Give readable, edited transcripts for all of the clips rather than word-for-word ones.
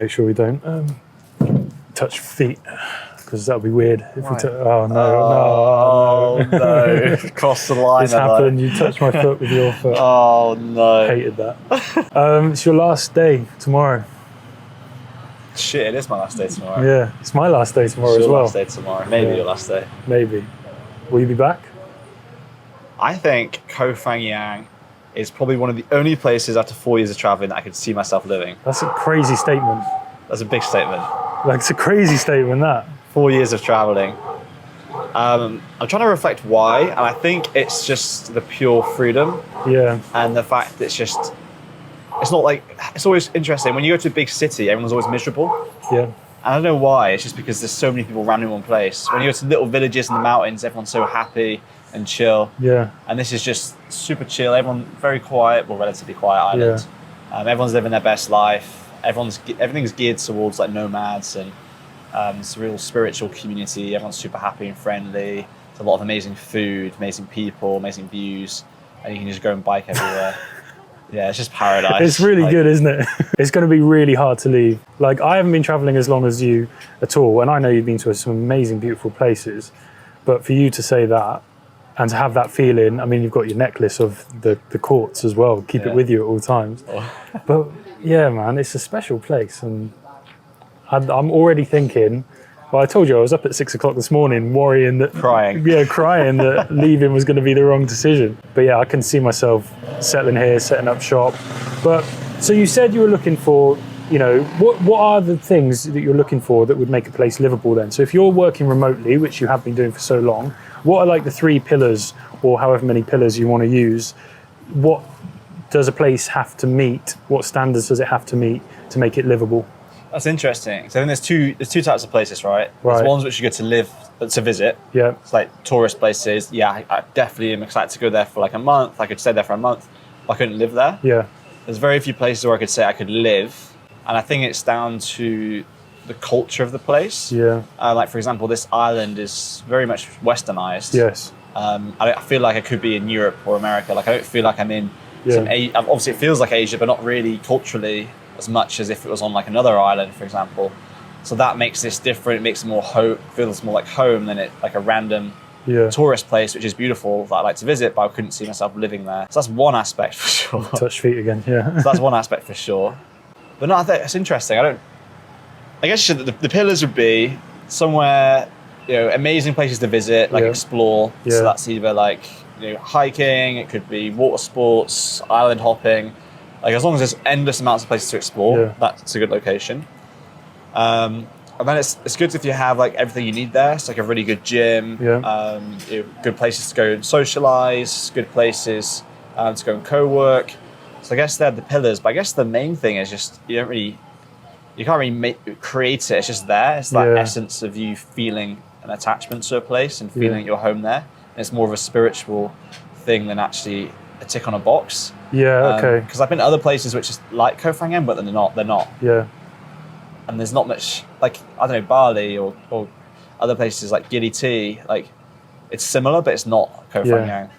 Make sure we don't touch feet, because that would be weird if we touch. Oh no. Cross the line. It's happened. You touched my foot with your foot. Oh no. Hated that. It's your last day tomorrow. Shit, it is my last day tomorrow. Yeah, it's my last day tomorrow it's as well. Your last day tomorrow. Maybe your last day. Maybe. Will you be back? I think Koh Phangan is probably one of the only places after 4 years of traveling that I could see myself living. That's a crazy statement. That's a big statement. Like, it's a crazy statement, that. 4 years of traveling. I'm trying to reflect why, and I think it's just the pure freedom. Yeah. And the fact that it's not like, it's always interesting. When you go to a big city, everyone's always miserable. Yeah. And I don't know why, it's just because there's so many people around in one place. When you go to little villages in the mountains, everyone's so happy and chill. Yeah. And this is just super chill. Everyone very quiet, well, relatively quiet island. Yeah. Everyone's living their best life. Everything's geared towards like nomads, and it's a real spiritual community. Everyone's super happy and friendly. There's a lot of amazing food, amazing people, amazing views, and you can just go and bike everywhere. Yeah, it's just paradise. It's really good, isn't it? It's going to be really hard to leave. Like, I haven't been traveling as long as you at all, and I know you've been to some amazing, beautiful places, but for you to say that, and to have that feeling, I mean, you've got your necklace of the courts as well. Keep it with you at all times. Oh. But yeah, man, it's a special place. And I'm already thinking, well, I told you I was up at 6 o'clock this morning worrying that... Crying. Yeah, crying that leaving was going to be the wrong decision. But yeah, I can see myself settling here, setting up shop. But so you said you were looking for, you know, what are the things that you're looking for that would make a place livable then? So if you're working remotely, which you have been doing for so long, what are like the 3 pillars, or however many pillars you want to use? What does a place have to meet? What standards does it have to meet to make it livable? That's interesting. So I think there's two types of places, right? There's ones which you go to visit. Yeah. It's like tourist places. Yeah, I definitely am excited to go there for like a month. I could stay there for a month. But I couldn't live there. Yeah. There's very few places where I could say I could live. And I think it's down to the culture of the place. Yeah. Like, for example, this island is very much westernized. Yes. I feel like I could be in Europe or America. Like, I don't feel like I'm in obviously it feels like Asia, but not really culturally as much as if it was on like another island, for example. So that makes this different. It makes it more feels more like home than it like a random tourist place, which is beautiful, that I like to visit, but I couldn't see myself living there. So that's one aspect for sure. Touch feet again, yeah. So that's one aspect for sure. But no, I think it's interesting. I guess the pillars would be somewhere, you know, amazing places to visit, like explore. Yeah. So that's either like, you know, hiking, it could be water sports, island hopping. Like, as long as there's endless amounts of places to explore, that's a good location. And then it's good if you have like everything you need there. It's like a really good gym, you know, good places to go and socialize, good places to go and co-work. So I guess they're the pillars, but I guess the main thing is just you can't really create it. It's just there. It's that essence of you feeling an attachment to a place and feeling you're home there. And it's more of a spiritual thing than actually a tick on a box. Yeah, okay. Because I've been to other places which is like Koh Phangan, but they're not. Yeah. And there's not much, like, I don't know, Bali or other places like Gili Tea, like, it's similar, but it's not Koh Phangan.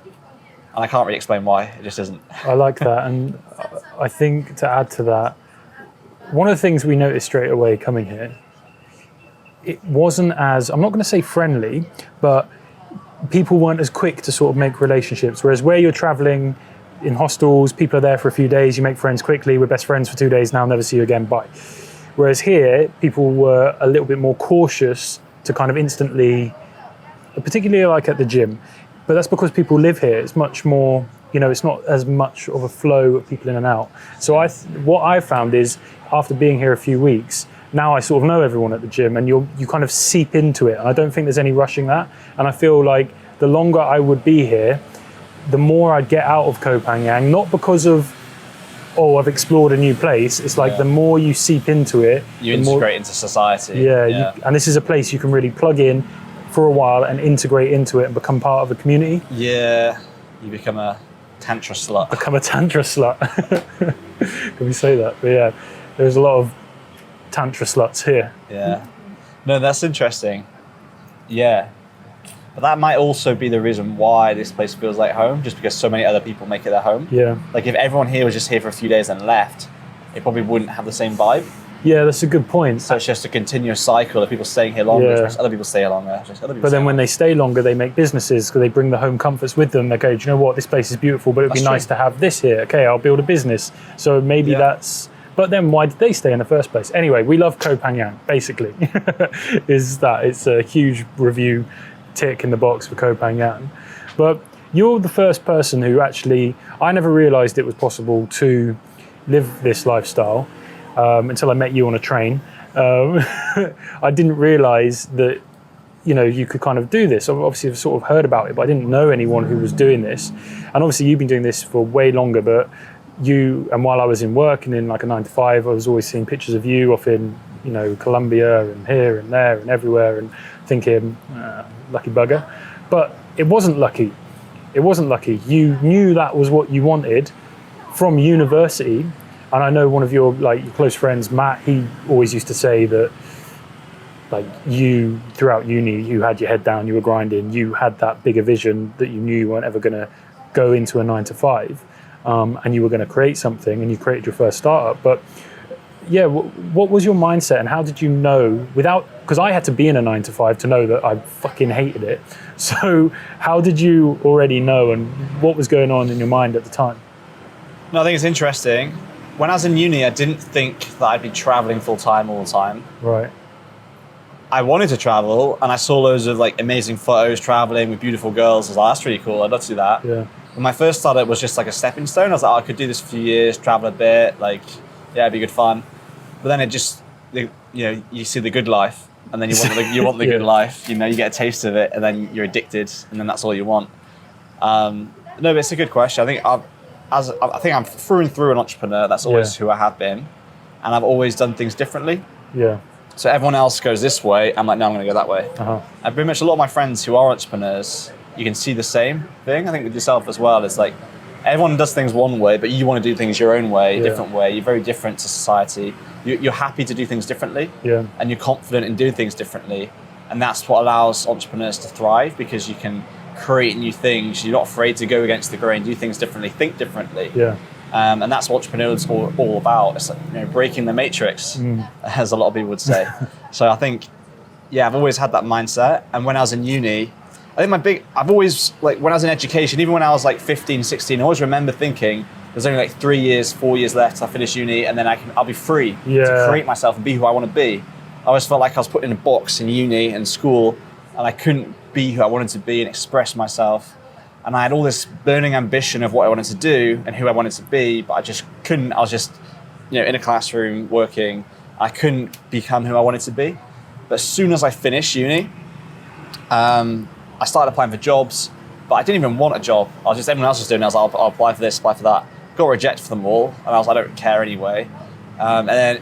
And I can't really explain why, it just isn't. I like that, and I think to add to that, one of the things we noticed straight away coming here, it wasn't as, I'm not going to say friendly, but people weren't as quick to sort of make relationships, whereas where you're traveling in hostels, people are there for a few days, you make friends quickly, we're best friends for 2 days now, never see you again, bye. Whereas here, people were a little bit more cautious to kind of instantly, particularly like at the gym, but that's because people live here. It's much more, you know, it's not as much of a flow of people in and out. So what I found is, after being here a few weeks, now I sort of know everyone at the gym, and you kind of seep into it. And I don't think there's any rushing that. And I feel like the longer I would be here, the more I'd get out of Koh Phangan, not because of, I've explored a new place. It's like the more you seep into it, you integrate into society. And this is a place you can really plug in for a while and integrate into it and become part of a community. Yeah, you become a tantra slut. Can we say that? But yeah, there's a lot of tantra sluts here. Yeah. No, that's interesting. Yeah. But that might also be the reason why this place feels like home, just because so many other people make it their home. Yeah. Like, if everyone here was just here for a few days and left, it probably wouldn't have the same vibe. Yeah, that's a good point. So it's just a continuous cycle of people staying here longer, which makes other people stay here longer. But then when they stay longer, they make businesses because they bring the home comforts with them. They go, do you know what, this place is beautiful, but it'd be nice to have this here. Okay, I'll build a business. So maybe that's... But then why did they stay in the first place? Anyway, we love Koh Phangan, basically. It's a huge review tick in the box for Koh Phangan. But you're the first person who actually... I never realised it was possible to live this lifestyle until I met you on a train. I didn't realise that you could kind of do this. Obviously, I've sort of heard about it, but I didn't know anyone who was doing this. And obviously, you've been doing this for way longer, but while I was in work and in like a 9 to 5, I was always seeing pictures of you off in, Colombia and here and there and everywhere and thinking, lucky bugger. But it wasn't lucky. It wasn't lucky. You knew that was what you wanted from university. And I know one of your your close friends, Matt, he always used to say that you, throughout uni, you had your head down, you were grinding, you had that bigger vision that you knew you weren't ever going to go into a 9 to 5, and you were going to create something, and you created your first startup. But yeah, what was your mindset, and how did you know because I had to be in a 9 to 5 to know that I fucking hated it. So how did you already know, and what was going on in your mind at the time? No, I think it's interesting. When I was in uni, I didn't think that I'd be traveling full time all the time. Right. I wanted to travel, and I saw loads of amazing photos traveling with beautiful girls. I was like, that's really cool. I'd love to do that. Yeah. When my first startup was just like a stepping stone. I was like, I could do this for a few years, travel a bit, it'd be good fun. But then it just, you see the good life, and then you want the good life. You get a taste of it, and then you're addicted, and then that's all you want. No, but it's a good question. I think I'm through and through an entrepreneur. That's always who I have been, and I've always done things differently. Yeah. So everyone else goes this way. I'm like, no, I'm going to go that way. Uh-huh. And pretty much a lot of my friends who are entrepreneurs, you can see the same thing. I think with yourself as well. It's like everyone does things one way, but you want to do things your own way, different way. You're very different to society. You're happy to do things differently, and you're confident in doing things differently. And that's what allows entrepreneurs to thrive, because you can create new things. You're not afraid to go against the grain, do things differently, think differently. Yeah. And that's what entrepreneurialism is all about. It's breaking the matrix, as a lot of people would say. So I think, I've always had that mindset. And when I was in uni, I think I've always, when I was in education, even when I was 15, 16, I always remember thinking, there's only 3 years, 4 years left till I finish uni, and then I'll be free to create myself and be who I want to be. I always felt like I was put in a box in uni and school, and I couldn't be who I wanted to be and express myself. And I had all this burning ambition of what I wanted to do and who I wanted to be, but I just couldn't. I was just, in a classroom working. I couldn't become who I wanted to be. But as soon as I finished uni, I started applying for jobs, but I didn't even want a job. Everyone else was doing it. I was like, I'll apply for this, apply for that. Got rejected for them all, and I was like, I don't care anyway. And then,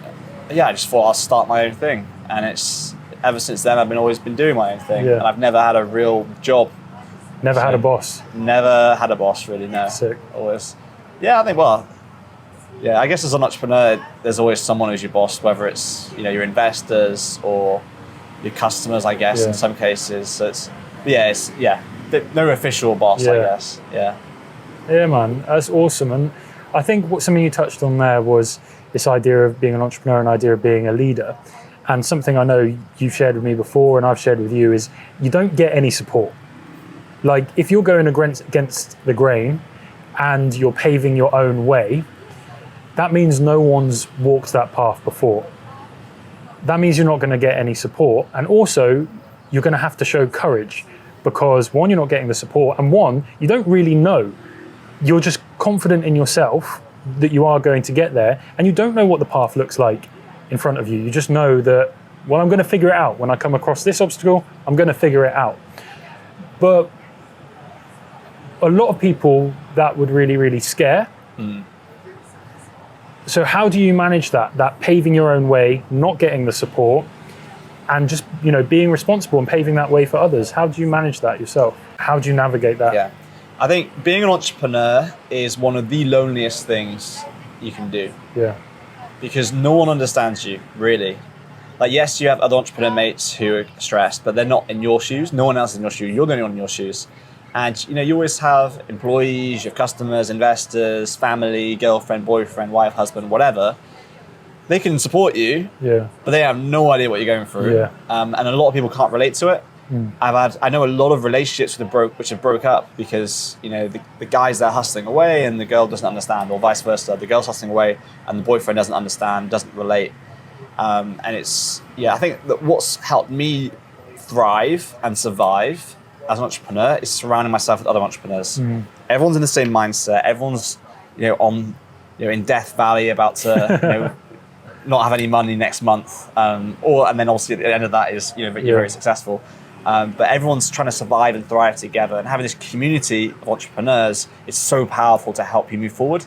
I just thought I'll start my own thing. And it's ever since then, I've always been doing my own thing. Yeah. And I've never had a real job. Never had a boss? Never had a boss, really, no. Sick. Always. Yeah, I think, I guess as an entrepreneur, there's always someone who's your boss, whether it's, your investors or your customers, I guess, in some cases. So no official boss, I guess. Yeah. Yeah, man, that's awesome. And I think something you touched on there was this idea of being an entrepreneur and idea of being a leader. And something I know you've shared with me before and I've shared with you is you don't get any support. If you're going against the grain and you're paving your own way, that means no one's walked that path before. That means you're not going to get any support. And also, you're going to have to show courage because, one, you're not getting the support, and one, you don't really know. You're just confident in yourself that you are going to get there, and you don't know what the path looks like in front of you. You just know that, well, I'm going to figure it out. When I come across this obstacle, I'm going to figure it out. But a lot of people, that would really, really scare. So how do you manage that paving your own way, not getting the support, and just, being responsible and paving that way for others? How do you manage that yourself? How do you navigate that? Yeah, I think being an entrepreneur is one of the loneliest things you can do. Yeah. Because no one understands you, really. Yes, you have other entrepreneur mates who are stressed, but they're not in your shoes. No one else is in your shoes. You're the only one in your shoes. And, you always have employees, you have customers, investors, family, girlfriend, boyfriend, wife, husband, whatever. they can support you, Yeah. but they have no idea what you're going through. Yeah. And a lot of people can't relate to it. I know a lot of relationships which have broke up because, you know, the guy's there hustling away and the girl doesn't understand, or vice versa. The girl's hustling away and the boyfriend doesn't understand, doesn't relate. And it's, I think that what's helped me thrive and survive as an entrepreneur is surrounding myself with other entrepreneurs. Everyone's in the same mindset. Everyone's, in Death Valley about to, not have any money next month. And then obviously at the end of that is, you're very successful. But everyone's trying to survive and thrive together, and having this community of entrepreneurs is so powerful to help you move forward.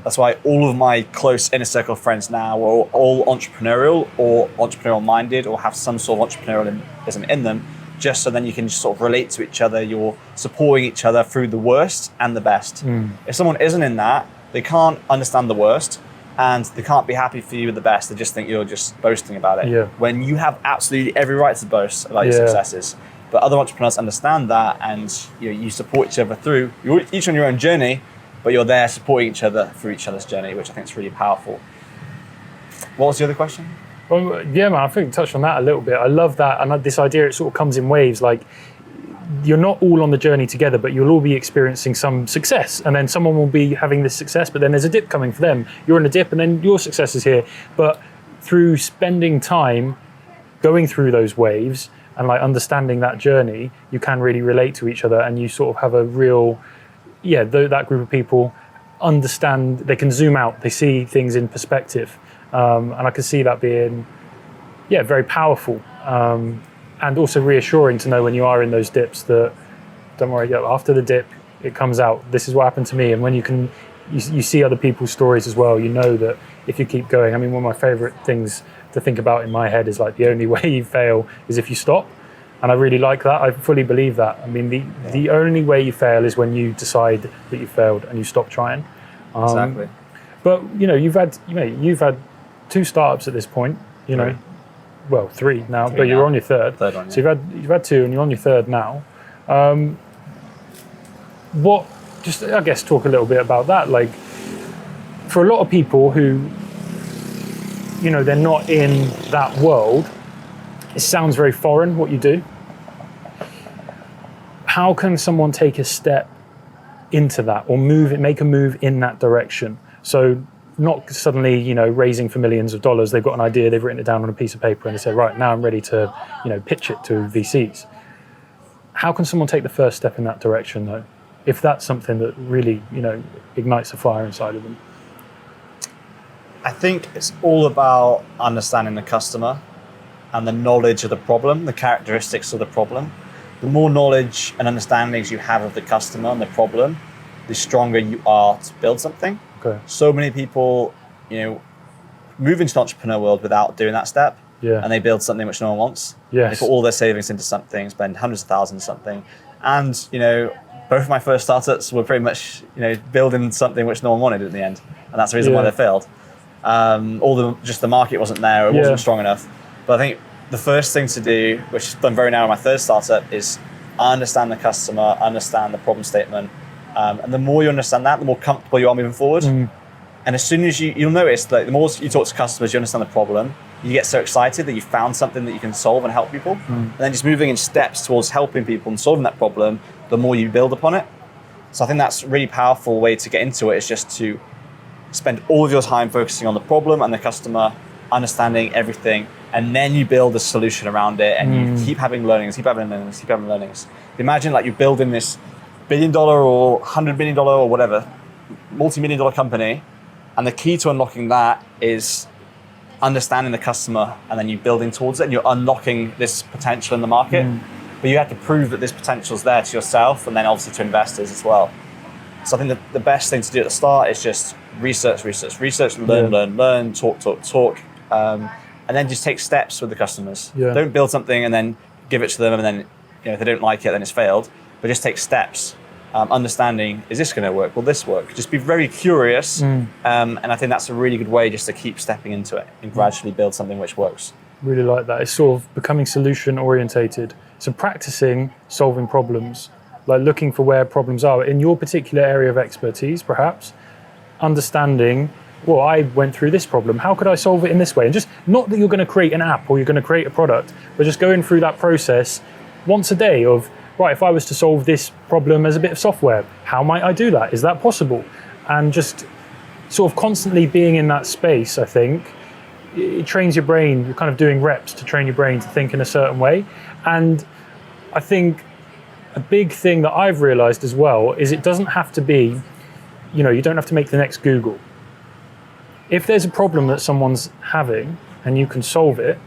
That's why all of my close inner circle of friends now are all entrepreneurial or entrepreneurial minded or have some sort of entrepreneurialism in them, just so then you can just sort of relate to each other. You're supporting each other through the worst and the best. If someone isn't in that, they can't understand the worst and they can't be happy for you with the best. They just think you're just boasting about it. When you have absolutely every right to boast about your successes. But other entrepreneurs understand that, and you support each other through. You're each on your own journey, but you're there supporting each other through each other's journey, which I think is really powerful. What was the other question? Well, yeah, man, I think you touched on that a little bit. I love that, and this idea, it sort of comes in waves. Like, you're not all on the journey together, but you'll all be experiencing some success, and then someone will be having this success, but then there's a dip coming for them. You're in a dip, and then your success is here. But through spending time going through those waves and like understanding that journey, you can really relate to each other, and you sort of have a real, that group of people understand. They can zoom out. They see things in perspective, and I can see that being, very powerful. And also reassuring to know when you are in those dips that, don't worry, after the dip, it comes out. This is what happened to me. And when you see other people's stories as well, you know that if you keep going, I mean, one of my favorite things to think about in my head is like, the only way you fail is if you stop. And I really like that. I fully believe that. I mean, the only way you fail is when you decide that you failed and you stop trying. Exactly. But, you've had 2 startups at this point, know. Well, 3 now, but you're on your third. Third one, So you've had 2 and you're on your third now. Just I guess talk a little bit about that. Like, for a lot of people who, they're not in that world, it sounds very foreign what you do. How can someone take a step into that or make a move in that direction? So not suddenly, raising for millions of dollars. They've got an idea, they've written it down on a piece of paper, and they say, right, now I'm ready to, pitch it to VCs. How can someone take the first step in that direction, though, if that's something that really, ignites a fire inside of them? I think it's all about understanding the customer and the knowledge of the problem, the characteristics of the problem. The more knowledge and understandings you have of the customer and the problem, the stronger you are to build something. Okay. So many people, move into the entrepreneur world without doing that step, and they build something which no one wants. Yes. They put all their savings into something, spend hundreds of thousands on something, and both of my first startups were pretty much building something which no one wanted in the end, and that's the reason why they failed. Just the market wasn't there, it wasn't strong enough. But I think the first thing to do, which is done very now in my third startup, is understand the customer, understand the problem statement. And the more you understand that, the more comfortable you are moving forward. And as soon as you'll notice that the more you talk to customers, you understand the problem, you get so excited that you found something that you can solve and help people. And then just moving in steps towards helping people and solving that problem, the more you build upon it. So I think that's a really powerful way to get into it, is just to spend all of your time focusing on the problem and the customer, understanding everything, and then you build a solution around it, and you keep having learnings. Imagine like you're building this $1 billion or $100 million or whatever, multi-million-dollar company, and the key to unlocking that is understanding the customer, and then you building towards it, and you're unlocking this potential in the market. But you have to prove that this potential is there to yourself, and then obviously to investors as well. So I think that the best thing to do at the start is just research, learn, talk, and then just take steps with the customers. Don't build something and then give it to them, and then if they don't like it, then it's failed. But just take steps, understanding, is this going to work? Will this work? Just be very curious, and I think that's a really good way just to keep stepping into it and gradually build something which works. Really like that. It's sort of becoming solution orientated. So practicing solving problems, like looking for where problems are in your particular area of expertise, perhaps, understanding well, I went through this problem. How could I solve it in this way? And just not that you're going to create an app or you're going to create a product, but just going through that process once a day of, right, if I was to solve this problem as a bit of software, how might I do that? Is that possible? And just sort of constantly being in that space, I think, it trains your brain. You're kind of doing reps to train your brain to think in a certain way. And I think a big thing that I've realized as well is it doesn't have to be, you don't have to make the next Google. If there's a problem that someone's having and you can solve it,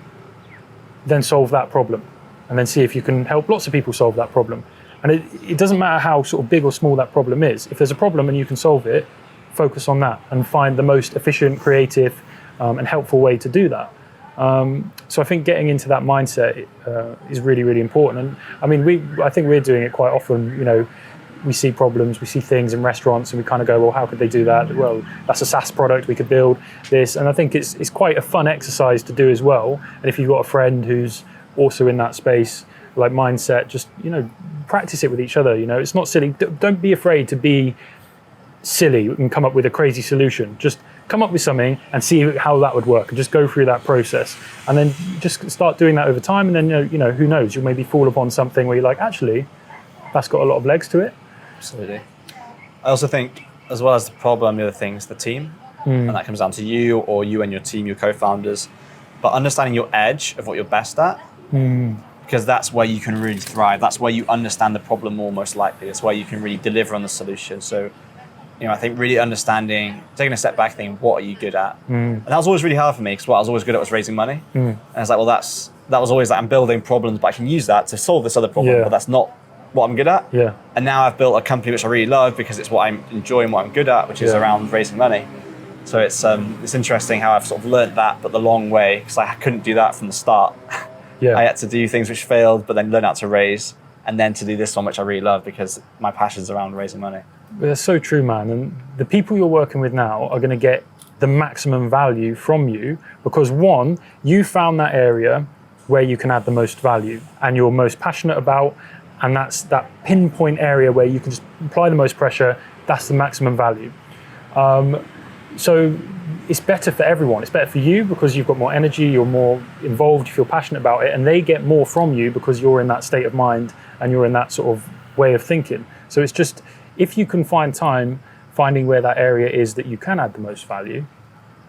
then solve that problem. And then see if you can help lots of people solve that problem. And it doesn't matter how sort of big or small that problem is. If there's a problem and you can solve it, focus on that and find the most efficient, creative, and helpful way to do that. So I think getting into that mindset is really, really important. And I mean, I think we're doing it quite often. We see problems, we see things in restaurants, and we kind of go, well, how could they do that? Well, that's a SaaS product, we could build this. And I think it's quite a fun exercise to do as well. And if you've got a friend who's also in that space, like mindset, just, practice it with each other. It's not silly. Don't be afraid to be silly and come up with a crazy solution. Just come up with something and see how that would work, and just go through that process, and then just start doing that over time. And then who knows, you'll maybe fall upon something where you're like, actually, that's got a lot of legs to it. Absolutely. I also think, as well as the problem, the other thing's the team, and that comes down to you or you and your team, your co-founders, but understanding your edge of what you're best at, because that's where you can really thrive. That's where you understand the problem more, most likely. It's where you can really deliver on the solution. So I think really understanding, taking a step back, thinking, what are you good at? And that was always really hard for me, because what I was always good at was raising money. And I was like, well, that was always like, I'm building problems, but I can use that to solve this other problem, but that's not what I'm good at. And now I've built a company which I really love, because it's what I'm enjoying, what I'm good at, which is around raising money. So it's interesting how I've sort of learned that, but the long way, because I couldn't do that from the start. I had to do things which failed, but then learn how to raise, and then to do this one, which I really love, because my passion's around raising money. That's so true, man. And the people you're working with now are going to get the maximum value from you, because one, you found that area where you can add the most value and you're most passionate about, and that's that pinpoint area where you can just apply the most pressure. That's the maximum value. So it's better for everyone. It's better for you because you've got more energy, you're more involved, you feel passionate about it, and they get more from you because you're in that state of mind and you're in that sort of way of thinking. So it's just, if you can find time finding where that area is that you can add the most value,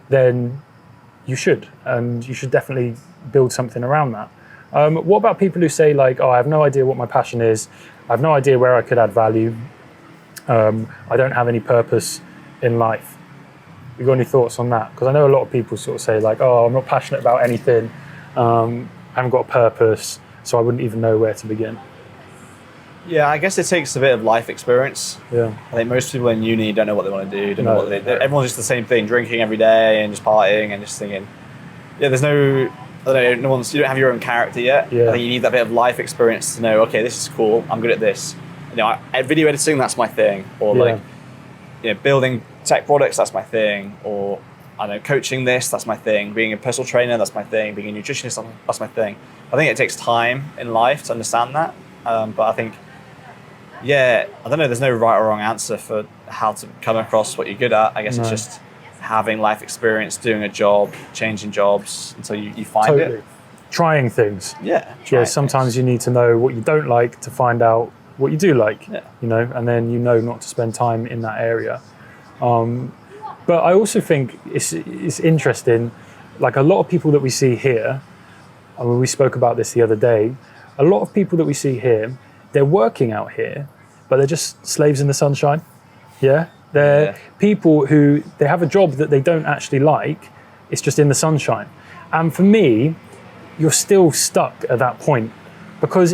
then you should, and you should definitely build something around that. What about people who say like, I have no idea what my passion is, I have no idea where I could add value, I don't have any purpose in life? You got any thoughts on that? Because I know a lot of people sort of say like, I'm not passionate about anything, I haven't got a purpose, so I wouldn't even know where to begin. Yeah, I guess it takes a bit of life experience. I think most people in uni don't know what they want to do. Everyone's just the same thing, drinking every day and just partying and just thinking. There's no, I don't know, you don't have your own character yet. I think you need that bit of life experience to know, okay, this is cool, I'm good at this. Video editing, that's my thing. Or building tech products, that's my thing. Or coaching this, that's my thing. Being a personal trainer, that's my thing. Being a nutritionist, that's my thing. I think it takes time in life to understand that. But I think, I don't know, there's no right or wrong answer for how to come across what you're good at. I guess it's just having life experience, doing a job, changing jobs until you find it. Trying things. Sometimes you need to know what you don't like to find out what you do like, and then not to spend time in that area. But I also think it's interesting, like a lot of people that we see here, we spoke about this the other day, a lot of people that we see here, they're working out here, but they're just slaves in the sunshine. They're people who, they have a job that they don't actually like, it's just in the sunshine. And for me, you're still stuck at that point, because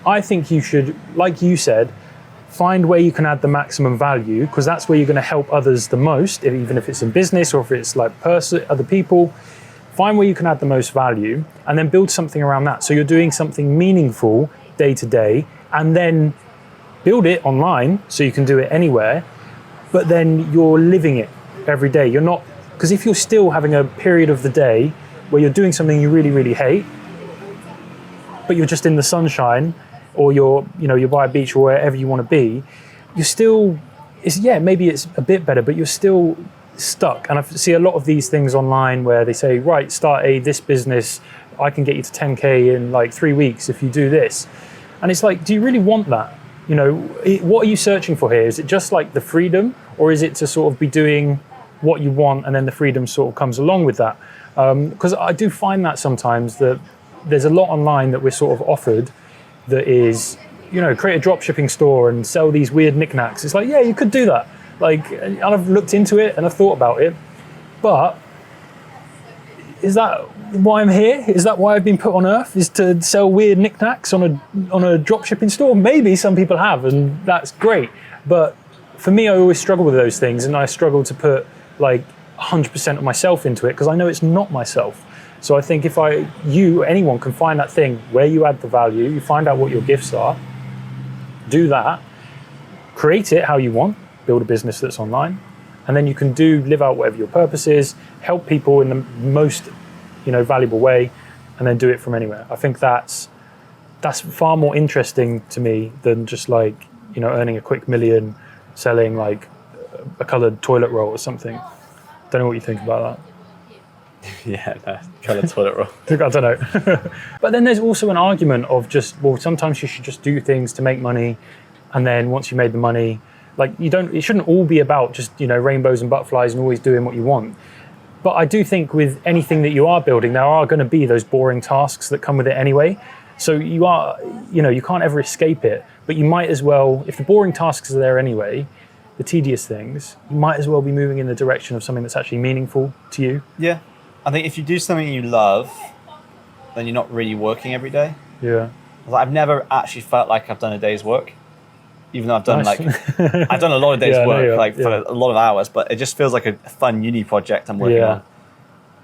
I think you should, like you said, find where you can add the maximum value, because that's where you're going to help others the most, even if it's in business or if it's like other people. Find where you can add the most value and then build something around that. So you're doing something meaningful day to day, and then build it online so you can do it anywhere, but then you're living it every day. You're not, because if you're still having a period of the day where you're doing something you really, really hate, but you're just in the sunshine, or you're by a beach or wherever you want to be, you're still, maybe it's a bit better, but you're still stuck. And I see a lot of these things online where they say, right, start this business. I can get you to 10K in like 3 weeks if you do this. And it's like, do you really want that? You know, what are you searching for here? Is it just like the freedom, or is it to sort of be doing what you want and then the freedom sort of comes along with that? Because I do find that sometimes that there's a lot online that we're sort of offered that is, you know, create a drop shipping store and sell these weird knickknacks. It's like, yeah, you could do that. Like, and I've looked into it and I've thought about it, but is that why I'm here? Is that why I've been put on earth? Is to sell weird knickknacks on a drop shipping store? Maybe some people have, and that's great. But for me, I always struggle with those things, and I struggle to put like 100% of myself into it because I know it's not myself. So I think if anyone can find that thing where you add the value, you find out what your gifts are, do that, create it how you want, build a business that's online, and then you can live out whatever your purpose is, help people in the most, you know, valuable way, and then do it from anywhere. I think that's far more interesting to me than just like, you know, earning a quick million selling like a coloured toilet roll or something. Don't know what you think about that. Yeah, no, coloured toilet roll. I don't know. But then there's also an argument of just, well, sometimes you should just do things to make money, and then once you made the money, like it shouldn't all be about just, you know, rainbows and butterflies and always doing what you want. But I do think with anything that you are building, there are going to be those boring tasks that come with it anyway. So you can't ever escape it, but you might as well, if the boring tasks are there anyway, the tedious things, you might as well be moving in the direction of something that's actually meaningful to you. Yeah. I think if you do something you love, then you're not really working every day. Yeah. Like, I've never actually felt like I've done a day's work, even though I've done nice. I've done a lot of days work, for a lot of hours, but it just feels like a fun uni project I'm working on.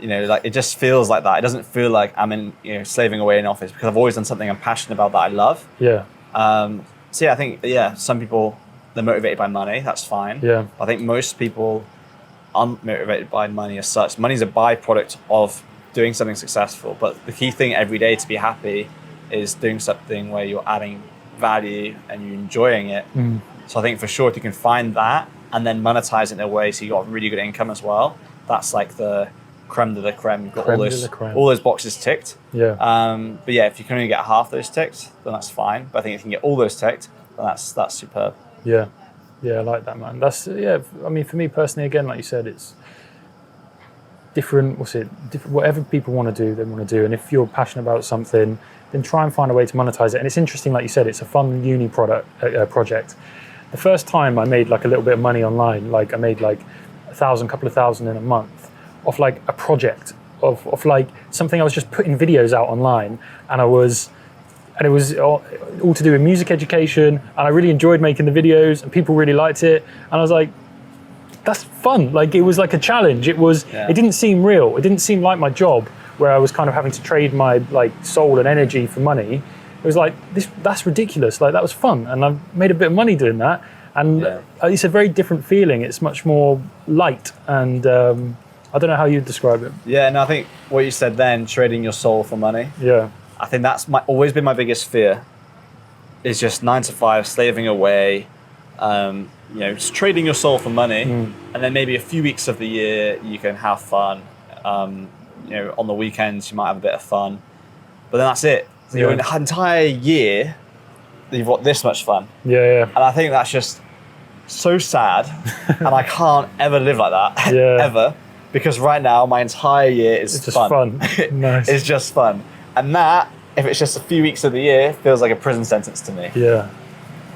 You know, like it just feels like that. It doesn't feel like I'm slaving away in office, because I've always done something I'm passionate about that I love. Yeah. So yeah, I think, some people, they're motivated by money. That's fine. Yeah. I think most people aren't motivated by money as such. Money's a byproduct of doing something successful. But the key thing every day to be happy is doing something where you're adding value and you're enjoying it. Mm. So I think for sure, if you can find that and then monetize it in a way so you got really good income as well, that's like the creme de la creme. You've got all those boxes ticked. Yeah. But yeah, if you can only get half those ticked, then that's fine. But I think if you can get all those ticked, then that's superb. Yeah. Yeah, I like that, man. I mean, for me personally, again, like you said, it's different. Whatever people want to do, they want to do. And if you're passionate about something, then try and find a way to monetize it. And it's interesting, like you said, it's a fun uni project. The first time I made like a little bit of money online, like I made like couple of thousand in a month off like a project of like something I was just putting videos out online, and it was all to do with music education, and I really enjoyed making the videos and people really liked it, and I was like, that's fun. Like it was like a challenge. It didn't seem real. It didn't seem like my job where I was kind of having to trade my like soul and energy for money. It was like, that's ridiculous. Like that was fun, and I've made a bit of money doing that, and it's a very different feeling. It's much more light, and I don't know how you'd describe it. Yeah, and I think what you said then, trading your soul for money. Yeah. I think that's always been my biggest fear, is just 9 to 5, slaving away, just trading your soul for money, and then maybe a few weeks of the year you can have fun. On the weekends you might have a bit of fun, but then that's it. So your entire year, you've got this much fun. Yeah. And I think that's just so sad, and I can't ever live like that, ever, because right now my entire year is just fun. Nice. It's just fun. And that, if it's just a few weeks of the year, feels like a prison sentence to me. Yeah.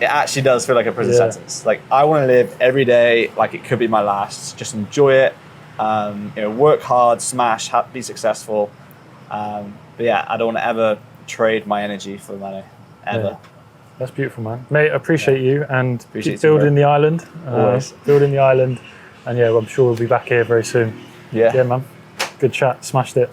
It actually does feel like a prison sentence. Like, I want to live every day like it could be my last. Just enjoy it. Work hard, smash, be successful. But yeah, I don't want to ever trade my energy for money, ever. Yeah. That's beautiful, man. Mate, I appreciate you, and keep building the island. Always. Building the island. And yeah, I'm sure we'll be back here very soon. Yeah, man. Good chat. Smashed it.